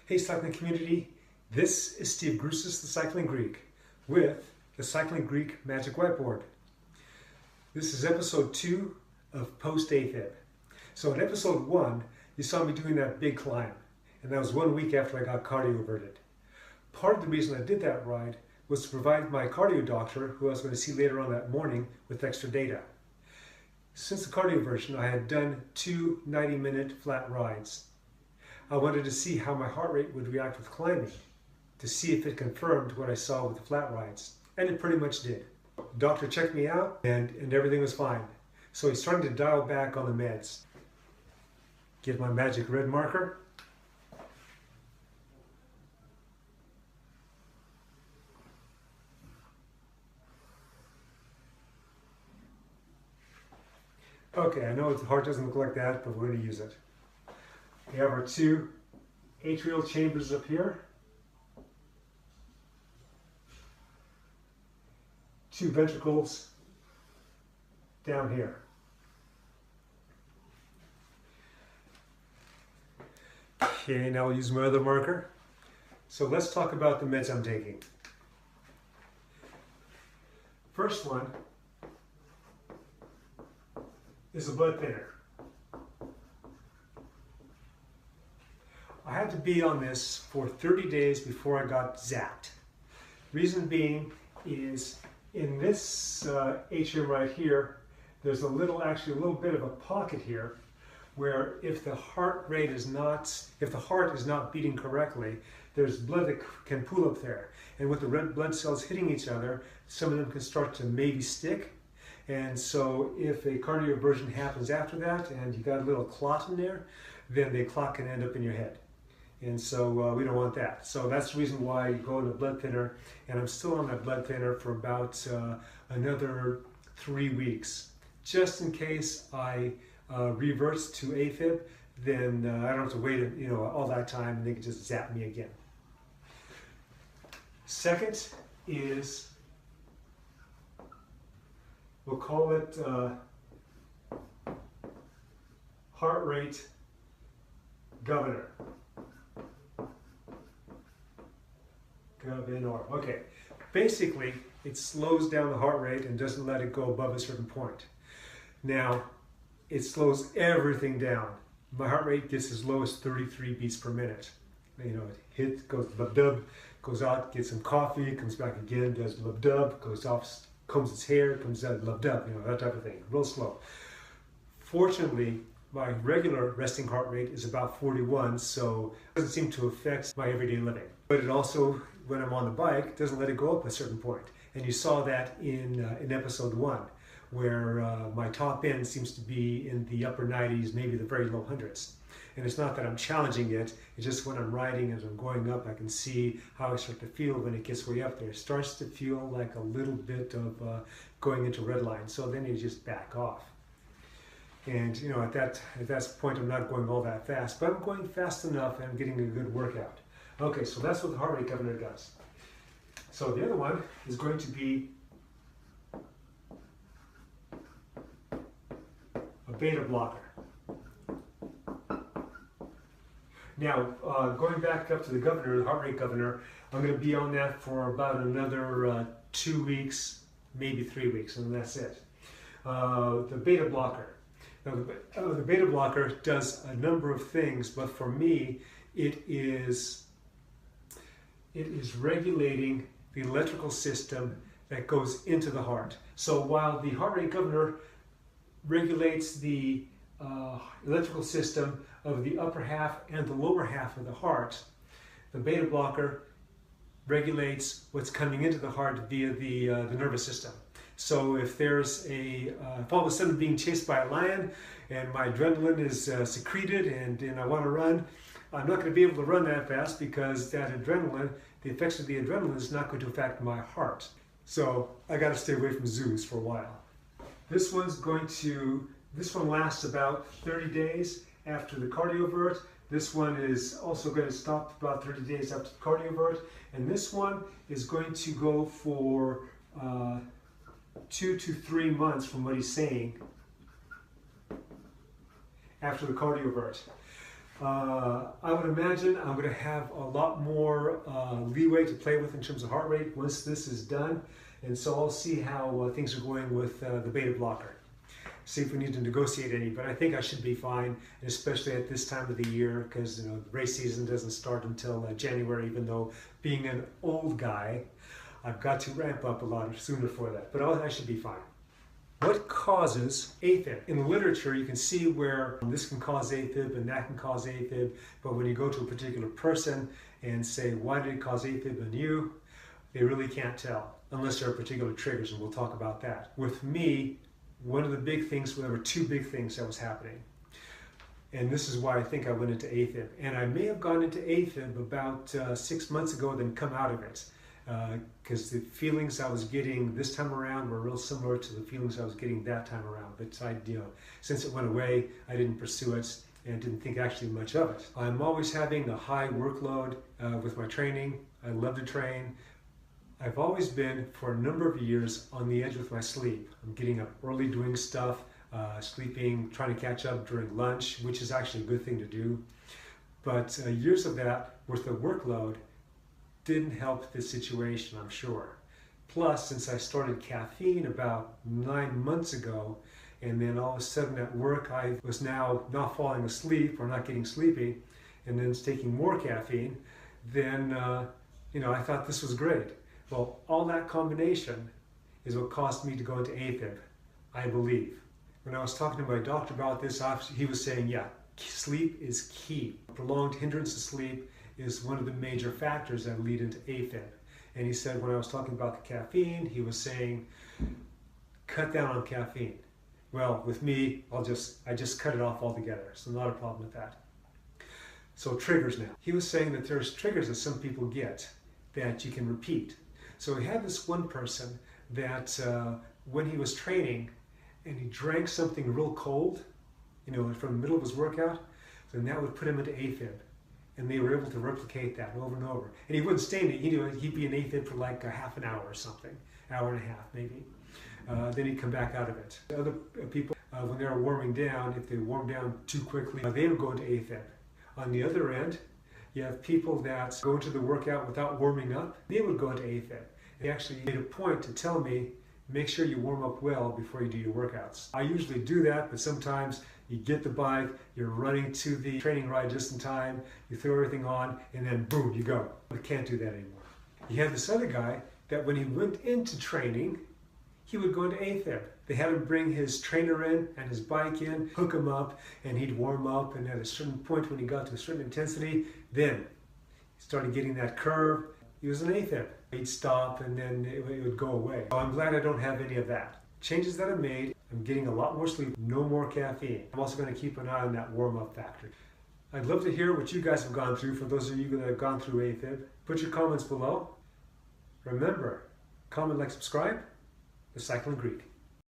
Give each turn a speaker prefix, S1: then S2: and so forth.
S1: Hey cycling community, this is Steve Grusis, the Cycling Greek, with the Cycling Greek Magic Whiteboard. This is episode 2 of post AFIB. So in episode 1, you saw me doing that big climb, and that was 1 week after I got cardioverted. Part of the reason I did that ride was to provide my cardio doctor, who I was going to see later on that morning, with extra data. Since the cardioversion, I had done 2 90-minute flat rides. I wanted to see how my heart rate would react with climbing, to see if it confirmed what I saw with the flat rides. And it pretty much did. The doctor checked me out and everything was fine. So he's starting to dial back on the meds. Get my magic red marker. Okay, I know the heart doesn't look like that, but we're going to use it. We have our 2 atrial chambers up here, 2 ventricles down here. Okay, now I'll use my other marker. So let's talk about the meds I'm taking. First one is a blood thinner. I had to be on this for 30 days before I got zapped. Reason being is in this atrium right here, there's actually a little bit of a pocket here where if the heart is not beating correctly, there's blood that can pool up there. And with the red blood cells hitting each other, some of them can start to maybe stick. And so if a cardioversion happens after that and you got a little clot in there, then the clot can end up in your head. And so we don't want that. So that's the reason why you go on the blood thinner, and I'm still on that blood thinner for about another 3 weeks. Just in case I reverse to AFib, then I don't have to wait all that time and they can just zap me again. Second is, we'll call it heart rate governor. Okay, basically it slows down the heart rate and doesn't let it go above a certain point. Now, it slows everything down. My heart rate gets as low as 33 beats per minute. It hits, goes blub-dub, goes out, gets some coffee, comes back again, does blub-dub, goes off, combs its hair, comes out, blub-dub, that type of thing, real slow. Fortunately, my regular resting heart rate is about 41, so it doesn't seem to affect my everyday living. But it also, when I'm on the bike, doesn't let it go up a certain point. And you saw that in episode 1, where my top end seems to be in the upper 90s, maybe the very low hundreds. And it's not that I'm challenging it, it's just when I'm riding, as I'm going up, I can see how I start to feel when it gets way up there. It starts to feel like a little bit of going into red line, so then you just back off. And at that point I'm not going all that fast, but I'm going fast enough and I'm getting a good workout. Okay, so that's what the heart rate governor does. So the other one is going to be a beta blocker. Now, going back up to the governor, the heart rate governor, I'm going to be on that for about another 2 weeks, maybe 3 weeks, and that's it. The beta blocker. Now, the beta blocker does a number of things, but for me, it is regulating the electrical system that goes into the heart. So while the heart rate governor regulates the electrical system of the upper half and the lower half of the heart, the beta blocker regulates what's coming into the heart via the nervous system. So if there's if all of a sudden I'm being chased by a lion and my adrenaline is secreted and I want to run, I'm not going to be able to run that fast because that adrenaline, the effects of the adrenaline is not going to affect my heart. So I got to stay away from zoos for a while. This one lasts about 30 days after the cardiovert. This one is also going to stop about 30 days after the cardiovert. And this one is going to go for 2 to 3 months from what he's saying after the cardiovert. I would imagine I'm going to have a lot more leeway to play with in terms of heart rate once this is done. And so I'll see how things are going with the beta blocker. See if we need to negotiate any, but I think I should be fine, especially at this time of the year, because the race season doesn't start until January, even though being an old guy, I've got to ramp up a lot sooner for that, but I should be fine. What causes AFib? In the literature, you can see where this can cause AFib and that can cause AFib, but when you go to a particular person and say, why did it cause AFib in you? They really can't tell, unless there are particular triggers, and we'll talk about that. With me, one of the big things, there were two big things that was happening. And this is why I think I went into AFib. And I may have gone into AFib about 6 months ago, then come out of it. Because the feelings I was getting this time around were real similar to the feelings I was getting that time around. But since it went away, I didn't pursue it and didn't think actually much of it. I'm always having a high workload with my training. I love to train. I've always been, for a number of years, on the edge with my sleep. I'm getting up early doing stuff, sleeping, trying to catch up during lunch, which is actually a good thing to do. But years of that with the workload didn't help the situation, I'm sure. Plus, since I started caffeine about 9 months ago, and then all of a sudden at work I was now not falling asleep or not getting sleepy, and then taking more caffeine, then I thought this was great. Well, all that combination is what caused me to go into AFib, I believe. When I was talking to my doctor about this, he was saying, yeah, sleep is key. Prolonged hindrance to sleep is one of the major factors that lead into AFib. And he said when I was talking about the caffeine, he was saying, cut down on caffeine. Well, with me, I just cut it off altogether, so not a problem with that. So triggers now. He was saying that there's triggers that some people get that you can repeat. So he had this one person that when he was training and he drank something real cold, from the middle of his workout, then that would put him into AFib. And they were able to replicate that over and over. And he wouldn't stay in it, he'd be in AFib for like a half an hour or something, hour and a half maybe. Then he'd come back out of it. Other people, when they were warming down, if they warmed down too quickly, they would go into AFib. On the other end, you have people that go into the workout without warming up, they would go into AFib. They actually made a point to tell me, make sure you warm up well before you do your workouts. I usually do that, but sometimes you get the bike, you're running to the training ride just in time, you throw everything on, and then boom, you go. I can't do that anymore. You had this other guy that when he went into training, he would go into AFib. They had him bring his trainer in and his bike in, hook him up, and he'd warm up, and at a certain point when he got to a certain intensity, then he started getting that curve. He was in AFib. He'd stop and then it would go away. So I'm glad I don't have any of that. Changes that I made, I'm getting a lot more sleep, no more caffeine. I'm also going to keep an eye on that warm-up factor. I'd love to hear what you guys have gone through. For those of you that have gone through AFib, put your comments below. Remember, comment, like, subscribe. The Cycling Greek.